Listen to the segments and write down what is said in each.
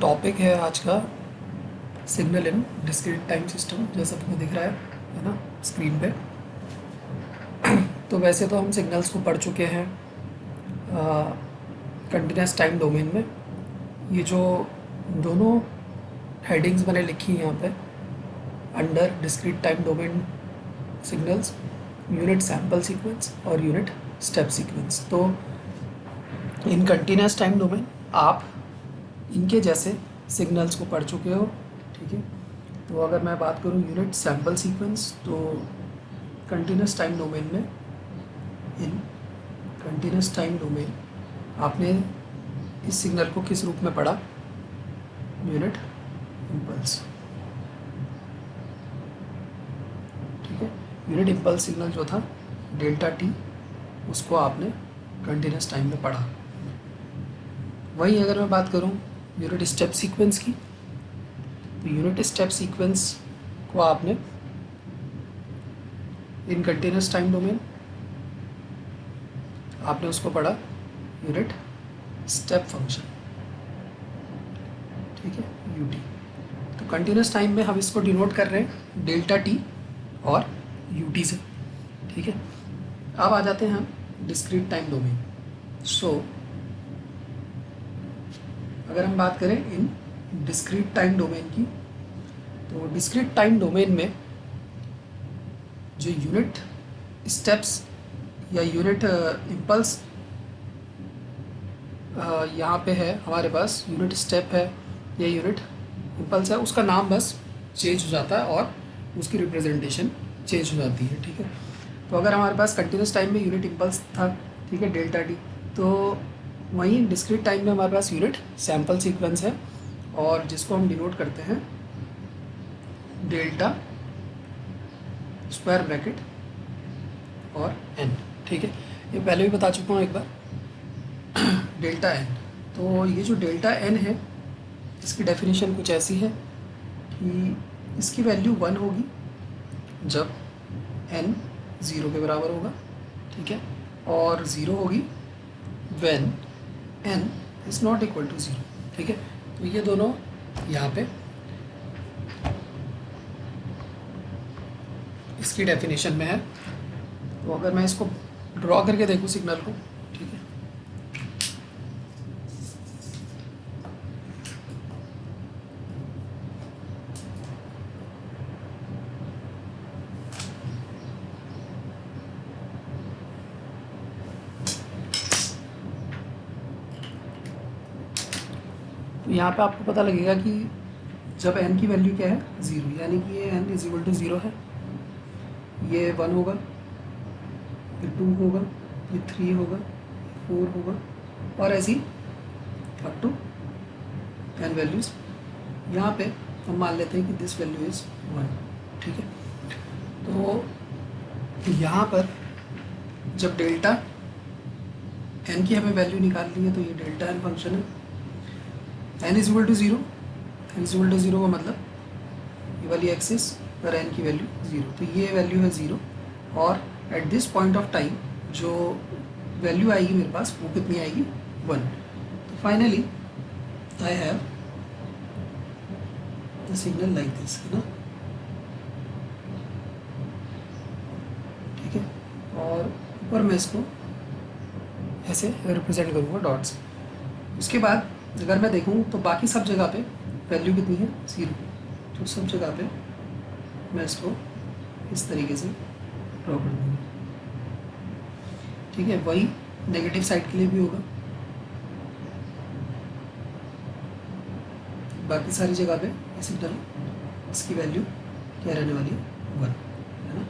Topic है आज का सिग्नल इन डिस्क्रीट टाइम सिस्टम, जैसा तुम्हें दिख रहा है ना स्क्रीन पे। तो वैसे तो हम सिग्नल्स को पढ़ चुके हैं कंटिन्यूस टाइम डोमेन में। ये जो दोनों हेडिंग्स मैंने लिखी हैं यहाँ पे, under discrete time domain signals, unit sample sequence और यूनिट स्टेप सीक्वेंस। तो इन कंटिन्यूस टाइम डोमेन आप इनके जैसे सिग्नल्स को पढ़ चुके हो, ठीक है। तो अगर मैं बात करूँ यूनिट सैम्पल सीक्वेंस, तो कंटिन्यूस टाइम डोमेन में, इन कंटिन्यूस टाइम डोमेन आपने इस सिग्नल को किस रूप में पढ़ा? यूनिट इम्पल्स, ठीक है। यूनिट इम्पल्स सिग्नल जो था डेल्टा टी, उसको आपने कंटिन्यूस टाइम में पढ़ा। वहीं अगर मैं बात करूं यूनिट स्टेप सीक्वेंस की, तो यूनिट स्टेप सीक्वेंस को आपने इन कंटिन्यूस टाइम डोमेन आपने उसको पढ़ा यूनिट स्टेप फंक्शन, ठीक है, यूटी। तो कंटिन्यूस टाइम में हम इसको डिनोट कर रहे हैं डेल्टा टी और यूटी से, ठीक है। अब आ जाते हैं हम डिस्क्रीट टाइम डोमेन। सो अगर हम बात करें इन डिस्क्रीट टाइम डोमेन की, तो डिस्क्रीट टाइम डोमेन में जो यूनिट स्टेप्स या यूनिट इम्पल्स यहाँ पे है हमारे पास, यूनिट स्टेप है या यूनिट इम्पल्स है, उसका नाम बस चेंज हो जाता है और उसकी रिप्रेजेंटेशन चेंज हो जाती है, ठीक है। तो अगर हमारे पास कंटिन्यूस टाइम में यूनिट इम्पल्स था, ठीक है, डेल्टा टी, तो वहीं डिस्क्रीट टाइम में हमारे पास यूनिट सैम्पल सीक्वेंस है और जिसको हम डिनोट करते हैं डेल्टा स्क्वायर ब्रैकेट और एन, ठीक है। ये पहले भी बता चुका हूँ एक बार, डेल्टा एन। तो ये जो डेल्टा एन है, इसकी डेफिनेशन कुछ ऐसी है कि इसकी वैल्यू 1 होगी जब एन 0 के बराबर होगा, ठीक है, और 0 होगी when n is not equal to 0, ठीक है। तो ये दोनों यहाँ पे इसकी डेफिनेशन में है। तो अगर मैं इसको ड्रॉ करके देखूँ सिग्नल को, ठीक है, तो यहाँ पे आपको पता लगेगा कि जब n की वैल्यू क्या है 0, यानी कि ये n इज इक्वल टू 0 है, ये 1 होगा, ये 2 होगा, ये 3 होगा, 4 होगा, और ऐसी अप टू n वैल्यूज़। यहाँ पे हम मान लेते हैं कि दिस वैल्यू इज़ 1, ठीक है। तो यहाँ पर जब डेल्टा n की हमें वैल्यू निकालनी है, तो ये डेल्टा n फंक्शन है, n is equal to 0, n is equal to 0 का मतलब ये वाली एक्सिस पर n की वैल्यू 0, तो ये वैल्यू है 0, और eight this point of time जो वैल्यू आएगी मेरे पास वो कितनी आएगी? 1। तो finally I have the signal like this, है ना, ठीक है। और ऊपर मैं इसको ऐसे रिप्रेजेंट करूँगा डॉट्स। उसके बाद अगर मैं देखूँ तो बाकी सब जगह पे वैल्यू कितनी है? 0। तो सब जगह पे मैं इसको इस तरीके से ड्रॉ कर दूँगा, ठीक है। वही नेगेटिव साइड के लिए भी होगा, बाकी सारी जगह पे ऐसे डल इसकी वैल्यू क्या रहने वाली है? 1, है ना,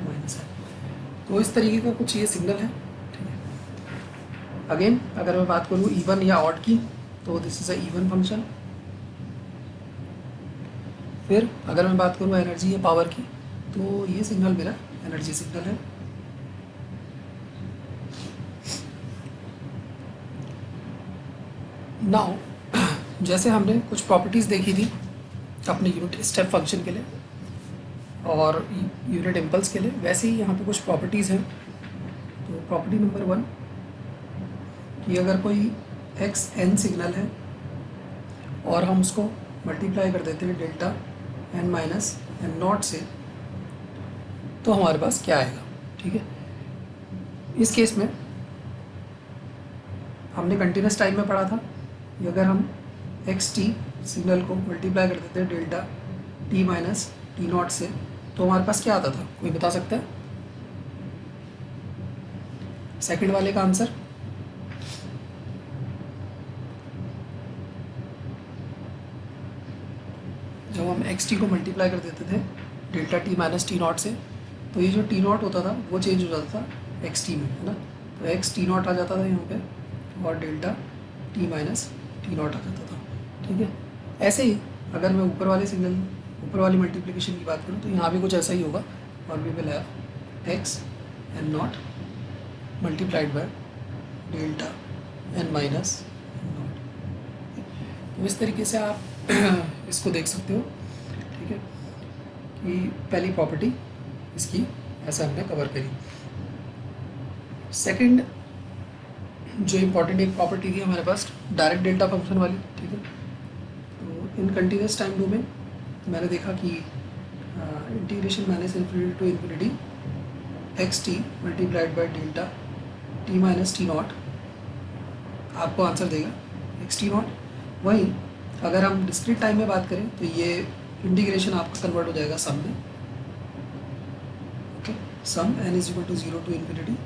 माइनस है। तो इस तरीके का कुछ ये सिग्नल है, ठीक है। अगेन अगर मैं बात करूँ इवन या ऑड की, तो this is a even function. फिर अगर मैं बात करूँ एनर्जी या पावर की, तो ये सिग्नल मेरा एनर्जी सिग्नल है। नाउ जैसे हमने कुछ प्रॉपर्टीज़ देखी थी अपने यूनिट स्टेप फंक्शन के लिए और यूनिट इम्पल्स के लिए, वैसे ही यहाँ पे कुछ प्रॉपर्टीज़ हैं। तो प्रॉपर्टी नंबर 1 कि अगर कोई एक्स एन सिग्नल है और हम उसको मल्टीप्लाई कर देते हैं delta n minus n naught से, तो हमारे पास क्या आएगा? ठीक है, इस केस में हमने कंटिन्यूस टाइम में पढ़ा था कि अगर हम एक्स टी सिग्नल को मल्टीप्लाई कर देते हैं delta T minus T not से, तो हमारे पास क्या आता था? कोई बता सकता है सेकंड वाले का आंसर? जब हम एक्स टी को मल्टीप्लाई कर देते थे delta T minus T not से, तो ये जो टी नॉट होता था वो चेंज हो जाता था एक्स टी में, है ना? तो एक्स टी नॉट आ जाता था यहाँ पे और delta T minus T naught आ जाता था। ठीक है, ऐसे ही अगर मैं ऊपर वाले सिग्नल, ऊपर वाली मल्टीप्लिकेशन की बात करूँ तो यहाँ भी कुछ ऐसा ही होगा, और we will have x n naught multiplied by delta n minus n naught. तो इस तरीके से आप इसको देख सकते हो। ठीक है, कि पहली प्रॉपर्टी इसकी ऐसा हमने कवर करी। सेकंड जो इम्पोर्टेंट एक प्रॉपर्टी थी हमारे पास डायरेक्ट डेल्टा फंक्शन वाली। ठीक है, तो इन कंटिन्यूस टाइम डोमेन मैंने देखा कि integration minus infinity to infinity x t multiplied by delta T minus T naught आपको आंसर देगा एक्स टी नॉट। वहीं अगर हम डिस्क्रीट टाइम में बात करें तो ये इंटीग्रेशन आपका कन्वर्ट हो जाएगा सम में। Okay, sum n is equal to 0 to infinity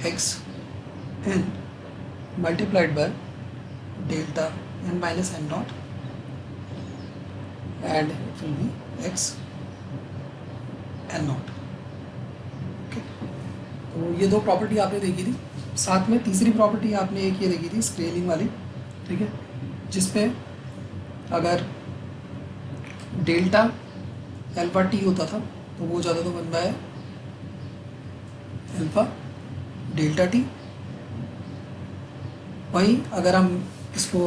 x n multiplied by delta n minus n naught and it will be x n naught. Okay, तो ये दो प्रॉपर्टी आपने देखी थी। साथ में तीसरी प्रॉपर्टी आपने एक ये देखी थी स्केलिंग वाली। ठीक है, जिसपे अगर डेल्टा अल्फा टी होता था तो वो जाता था 1 बाय अल्फा डेल्टा टी। वहीं अगर हम इसको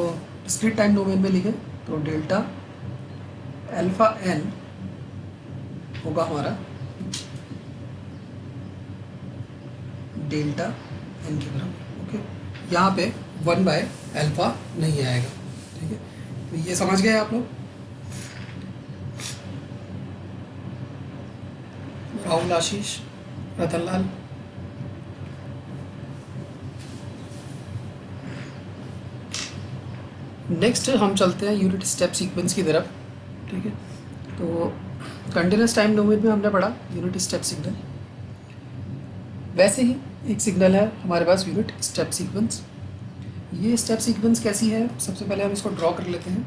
डिस्क्रीट टाइम डोमेन में लिखें तो डेल्टा अल्फा एन होगा हमारा डेल्टा एन के बराबर। ओके, यहाँ पे 1 बाय अल्फा नहीं आएगा। ठीक है, तो ये समझ गए आप लोग? राहुल, आशीष, रतन लाल। नेक्स्ट हम चलते हैं यूनिट स्टेप सीक्वेंस की तरफ। ठीक है, तो कंटिन्यूस टाइम डोमेन में हमने पढ़ा यूनिट स्टेप सिग्नल। वैसे ही एक सिग्नल है हमारे पास यूनिट स्टेप सीक्वेंस। ये स्टेप सीक्वेंस कैसी है, सबसे पहले हम इसको ड्रॉ कर लेते हैं।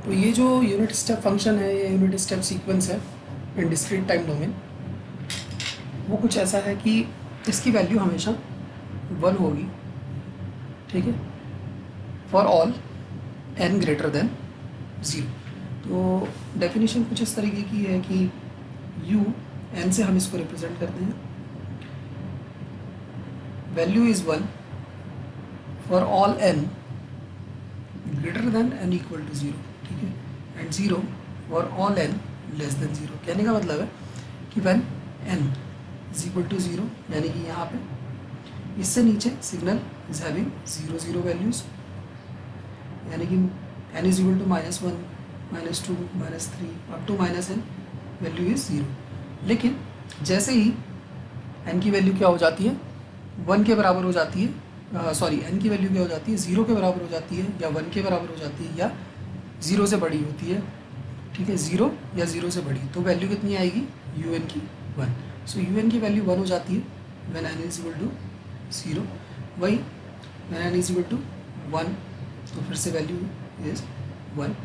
तो ये जो यूनिट स्टेप फंक्शन है, ये यूनिट स्टेप सीक्वेंस है इन डिस्क्रीट टाइम डोमेन, वो कुछ ऐसा है कि इसकी वैल्यू हमेशा 1 होगी। ठीक है, for all n greater then 0। तो डेफिनेशन कुछ इस तरीके की है कि u n से हम इसको रिप्रेजेंट करते हैं। Value is 1 for all n greater than n equal to 0। ठीक है, and 0 for all n less than 0। कहने का मतलब है कि when n is equal to 0, यानी कि यहाँ पे इससे नीचे सिग्नल इज हैविंग 0 0 वैल्यूज, यानी कि n is equal to -1 -2 -3 up to -n value is 0। लेकिन जैसे ही n की वैल्यू क्या हो जाती है, 1 के बराबर हो जाती है, सॉरी n की वैल्यू क्या हो जाती है, 0 के बराबर हो जाती है, या 1 के बराबर हो जाती है, या 0 से बड़ी होती है। ठीक है, 0 या 0 से बड़ी, तो वैल्यू कितनी आएगी un की 1। सो un की वैल्यू 1 हो जाती है when n is equal to 0। वही when n is equal to 1 तो फिर से value is 1,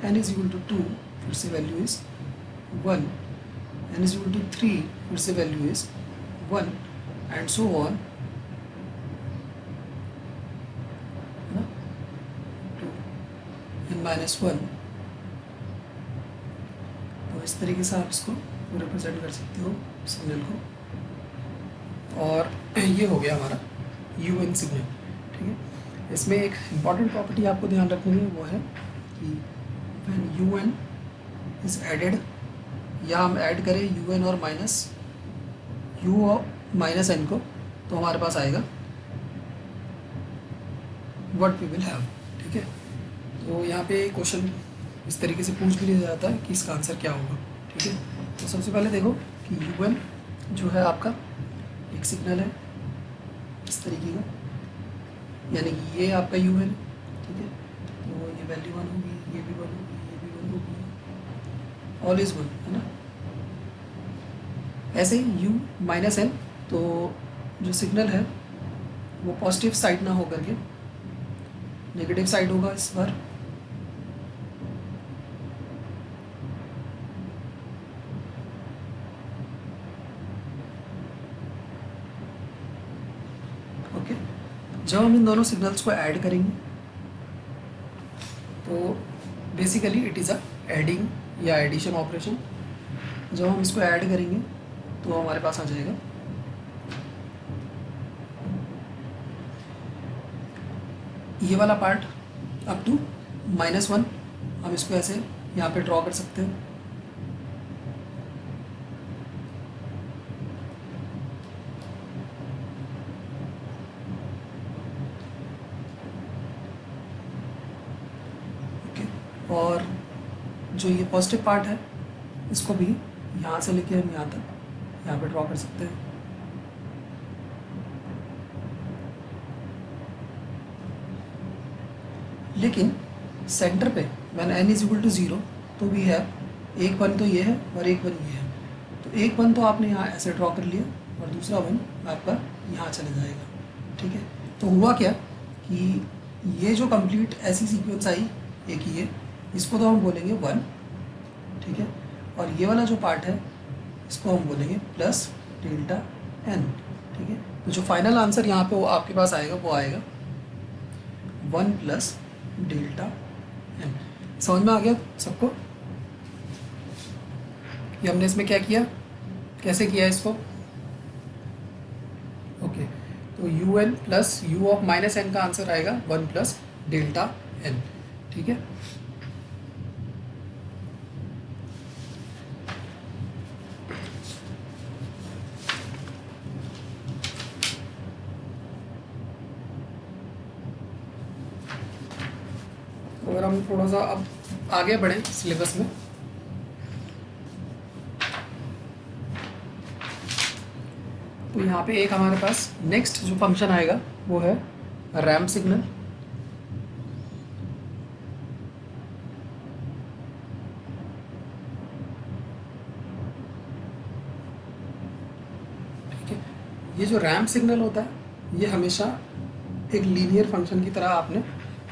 n is equal to 2 फिर से value is 1, n is equal to 3 फिर से value is 1, and so on n-1। तो इस तरीके से आप इसको रिप्रेजेंट कर सकते हो सिग्नल को। और ये हो गया हमारा यू एन सिग्नल, ठीक है। इसमें एक इम्पॉर्टेंट प्रॉपर्टी आपको ध्यान रखनी है, वो है कि when u n is added, या हम ऐड करें यू एन और यू और माइनस एन को, तो हमारे पास आएगा व्हाट वी विल हैव, ठीक है। तो यहाँ पे क्वेश्चन इस तरीके से पूछ भी लिया जाता है कि इसका आंसर क्या होगा, ठीक है। तो सबसे पहले देखो कि यू एन जो है आपका एक सिग्नल है इस तरीके का, यानी कि ये आपका यू एन, ठीक है। तो ये वैल्यू 1 होगी, ये भी 1 होगी, ये भी 1 होगी, ऑल इज 1, है ना। ऐसे ही यू माइनस एन, तो जो सिग्नल है वो पॉजिटिव साइड ना होकर के नेगेटिव साइड होगा इस बार, ओके। जब हम इन दोनों सिग्नल्स को ऐड करेंगे तो basically it is a adding या एडिशन ऑपरेशन। जब हम इसको ऐड करेंगे तो हमारे पास आ जाएगा ये वाला पार्ट अप टू -1, हम इसको ऐसे यहाँ पे ड्रॉ कर सकते हैं। ओके, और जो ये पॉजिटिव पार्ट है इसको भी यहाँ से लेके हम यहाँ तक यहाँ पे ड्रॉ कर सकते हैं। लेकिन सेंटर पे when n is equal to 0 तो वी हैव एक 1 तो ये है और एक 1 ये है। तो एक 1 तो आपने यहाँ ऐसे ड्रॉ कर लिया और दूसरा 1 आपका यहाँ चले जाएगा, ठीक है। तो हुआ क्या कि ये जो कंप्लीट ऐसी सीक्वेंस आई एक ये, इसको तो हम बोलेंगे 1, ठीक है। और ये वाला जो पार्ट है इसको हम बोलेंगे प्लस डेल्टा n, ठीक है। तो जो फाइनल आंसर यहाँ पे वो आपके पास आएगा वो आएगा 1 प्लस डेल्टा एन। समझ में आ गया सबको कि हमने इसमें क्या किया, कैसे किया इसको? ओके, तो u n plus u of minus n का आंसर आएगा 1 प्लस डेल्टा एन, ठीक है। अगर हम थोड़ा सा अब आगे बढ़ें सिलेबस में, तो यहाँ पे एक हमारे पास नेक्स्ट जो फंक्शन आएगा वो है रैम्प सिग्नल। ठीक है, ये जो रैम्प सिग्नल होता है ये हमेशा एक लीनियर फंक्शन की तरह आपने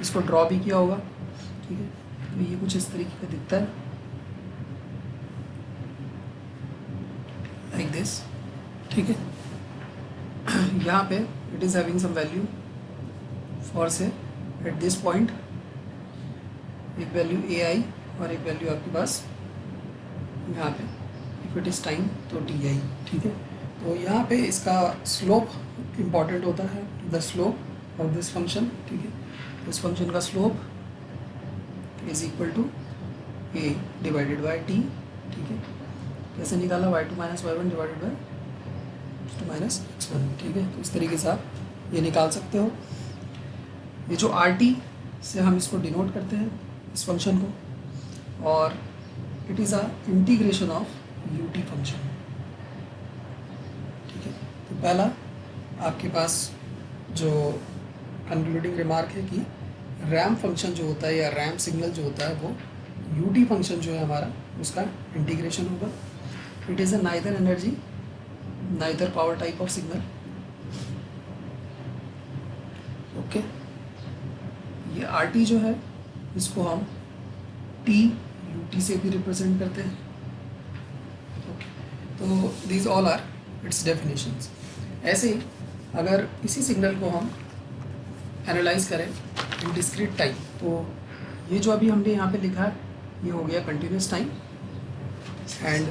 इसको ड्रॉ भी किया होगा, ठीक है। तो ये कुछ इस तरीके का दिखता है, लाइक दिस, ठीक है। यहाँ पे it is having some value for say at this point, एक वैल्यू ए आई और एक वैल्यू आपके पास यहाँ पे इफ इट इज़ टाइम तो टी आई, ठीक है। तो यहाँ पे इसका स्लोप इम्पॉर्टेंट होता है, the slope of this function, ठीक है। इस फंक्शन का slope is equal to a divided by t, ठीक है। कैसे निकाला, y2 minus y1 divided by x2 minus x1, ठीक है। तो इस तरीके से आप ये निकाल सकते हो। ये जो RT से हम इसको डिनोट करते हैं इस फंक्शन को, और it is a integration of UT function, ठीक है। तो पहला आपके पास जो कंक्लूडिंग रिमार्क है कि रैम्प फंक्शन जो होता है या रैम्प सिग्नल जो होता है वो UT फंक्शन जो है हमारा उसका इंटीग्रेशन होगा। It is a neither energy neither power type of signal, okay. ये RT जो है इसको हम TUT से भी रिप्रेजेंट करते हैं, ओके। तो these all are its definitions. ऐसे ही अगर इसी सिग्नल को हम एनालाइज करें इन डिस्क्रीट टाइम, तो ये जो अभी हमने यहाँ पे लिखा है ये हो गया कंटिन्यूस टाइम, एंड